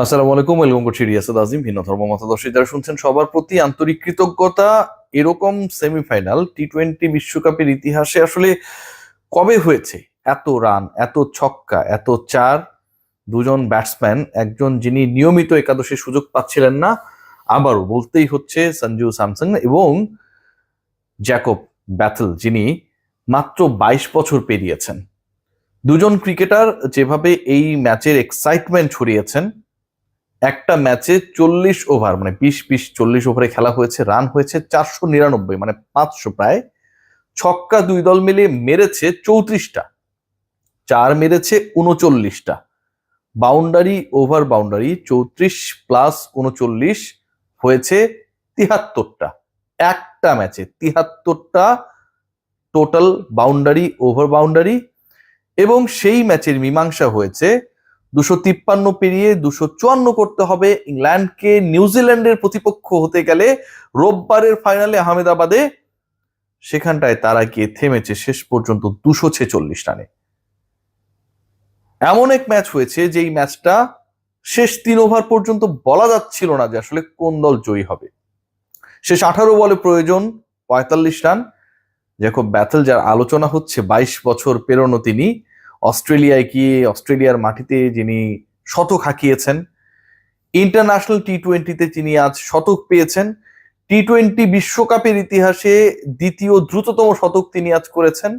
আসসালামু আলাইকুম, ওয়েলকাম করছি রিয়াসাত আজিম। ভিন্ন ধর্ম মতাদর্শী যারা শুনছেন সবার প্রতি আন্তরিক কৃতজ্ঞতা। এরকম সেমিফাইনাল টি-20 বিশ্বকাপের ইতিহাসে আসলে কবে হয়েছে? এত রান, এত ছক্কা, এত চার, দুজন ব্যাটসম্যান, একজন যিনি নিয়মিত একাদশে সুযোগ পাচ্ছিলেন না, আবারও বলতেই হচ্ছে সঞ্জু স্যামসন, এবং জ্যাকব ব্যাথেল যিনি মাত্র 22 বছর পেরিয়েছেন। দুজন ক্রিকেটার যেভাবে এই ম্যাচের এক্সাইটমেন্ট ছড়িয়েছেন। একটা ম্যাচে 40 ওভার, মানে 20-20 40 ওভারে খেলা হয়েছে, রান হয়েছে 499, মানে 500 প্রায়। ছক্কা দুই দল মিলে মেরেছে 34টা, চার মেরেছে 39টা, বাউন্ডারি ওভার বাউন্ডারি 34 প্লাস 39 হয়েছে 73টা। একটা ম্যাচে 73টা টোটাল বাউন্ডারি ওভার বাউন্ডারি। এবং সেই ম্যাচের মীমাংসা হয়েছে 253 পেরিয়ে 254 করতে হবে ইংল্যান্ডকে নিউজিল্যান্ডের প্রতিপক্ষ হতে গেলে রোববারের ফাইনালে আহমেদাবাদে। সেখানটায় তারা গিয়ে থেমেছে শেষ পর্যন্ত 246 রানে। এমন এক ম্যাচ হয়েছে যেই ম্যাচটা শেষ 3 ওভার পর্যন্ত বলা যাচ্ছিল না যে আসলে কোন দল জয়ী হবে। শেষ 18 বলে প্রয়োজন 45 রান। জ্যাকব ব্যাথেল, যার আলোচনা হচ্ছে 22 বছর পেরোনো, তিনি অস্ট্রেলিয়ায় গিয়ে অস্ট্রেলিয়ার মাটিতে যিনি শতক হাঁকিয়েছেন, ইন্টারন্যাশনাল টি-20তে তিনি আজ শতক পেয়েছেন। টি-20 বিশ্বকাপের ইতিহাসে দ্বিতীয় দ্রুততম শতক তিনি আজ করেছেন,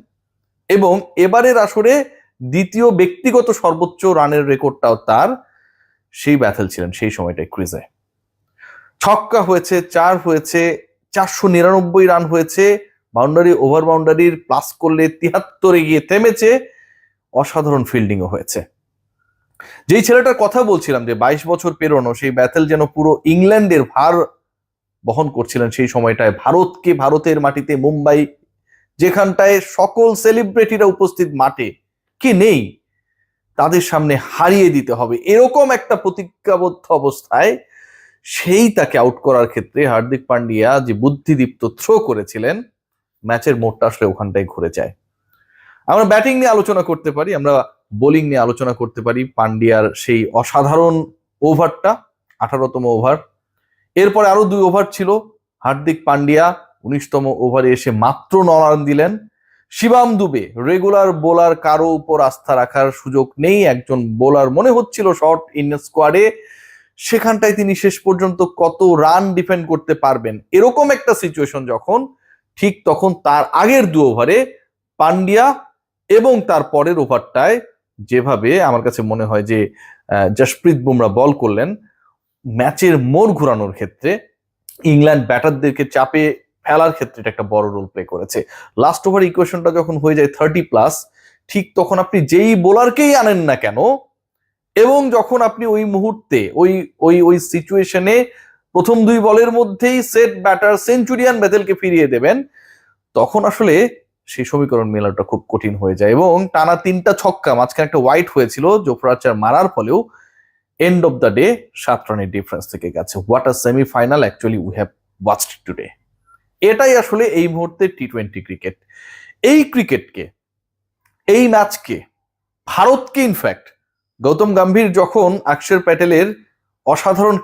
এবং এবারের আসরে দ্বিতীয় ব্যক্তিগত সর্বোচ্চ রানের রেকর্ডটাও তার। সেই ব্যাথেল ছিলেন সেই সময়টায় ক্রিজে। ছক্কা হয়েছে, চার হয়েছে, 499 রান হয়েছে, বাউন্ডারি ওভার বাউন্ডারির প্লাস করলে 73-এ গিয়ে থেমেছে। অসাধারণ ফিল্ডিংও হয়েছে। যেই ছেলেটার কথা বলছিলাম যে 22 বছর পেরোনো, সেই ব্যাথেল যেন পুরো ইংল্যান্ডের ভার বহন করছিলেন সেই সময়টায়। ভারতকে, ভারতের মাটিতে, মুম্বাই, যেখানটায় সকল সেলিব্রিটিরা উপস্থিত মাঠে, কে নেই, তাদের সামনে হারিয়ে দিতে হবে, এরকম একটা প্রতিজ্ঞাবদ্ধ অবস্থায় সেই তাকে আউট করার ক্ষেত্রে হার্দিক পান্ডিয়া যে বুদ্ধিদীপ্ত থ্রো করেছিলেন, ম্যাচের মোড়টা আসলে ওখানটায় ঘুরে যায়। আমরা ব্যাটিং নিয়ে আলোচনা করতে পারি, আমরা বোলিং নিয়ে আলোচনা করতে পারি। পান্ডিয়ার সেই অসাধারণ ওভারটা, 18তম ওভার, এরপরে আরো 2 ওভার ছিল। হার্দিক পান্ডিয়া 19তম ওভারে এসে মাত্র 9 রান দিলেন। শিবাম দুবে, রেগুলার বোলার, কারো উপর আস্থা রাখার সুযোগ নেই, একজন বোলার মনে হচ্ছিল শর্ট ইন স্কোয়াডে, সেখানটায় তিনি শেষ পর্যন্ত কত রান ডিফেন্ড করতে পারবেন, এরকম একটা সিচুয়েশন যখন, ঠিক তখন তার আগের 2 ওভারে পান্ডিয়া এবং তার পরের ওভারটায় যেভাবে আমার কাছে মনে হয় যে জসপ্রীত বুমরা বল করলেন, ম্যাচের মোড় ঘোরানোর ক্ষেত্রে, ইংল্যান্ড ব্যাটারদেরকে চাপে ফেলার ক্ষেত্রে এটা একটা বড় রোল প্লে করেছে। লাস্ট ওভার ইকুয়েশনটা যখন হয়ে যায় 30+, ঠিক তখন আপনি যেই বোলারকেই আনেন না কেন, এবং যখন আপনি ওই মুহূর্তে ওই ওই ওই সিচুয়েশনে প্রথম 2 বলের মধ্যেই সেট ব্যাটার সেঞ্চুরিয়ান ব্যাথেলকে ফিরিয়ে দেবেন, তখন আসলে সেই সমীকরণ মেলাটা খুব কঠিন হয়ে যায়। এবং টানা 3টা ছক্কা, মাঝখানে একটা হোয়াইট হয়েছিল জোফরা আর্চার মারার ফলেও, এন্ড অফ দ্য ডে 7 রানের ডিফারেন্স থেকে গেছে। What a semifinal actually we have watched today. এটাই আসলে এই মুহূর্তে টি-20 ক্রিকেট। এই ক্রিকেটকে, এই ম্যাচকে, ভারতকে, ইনফ্যাক্ট গৌতম গম্ভীর যখন অক্ষর প্যাটেলের অসাধারণ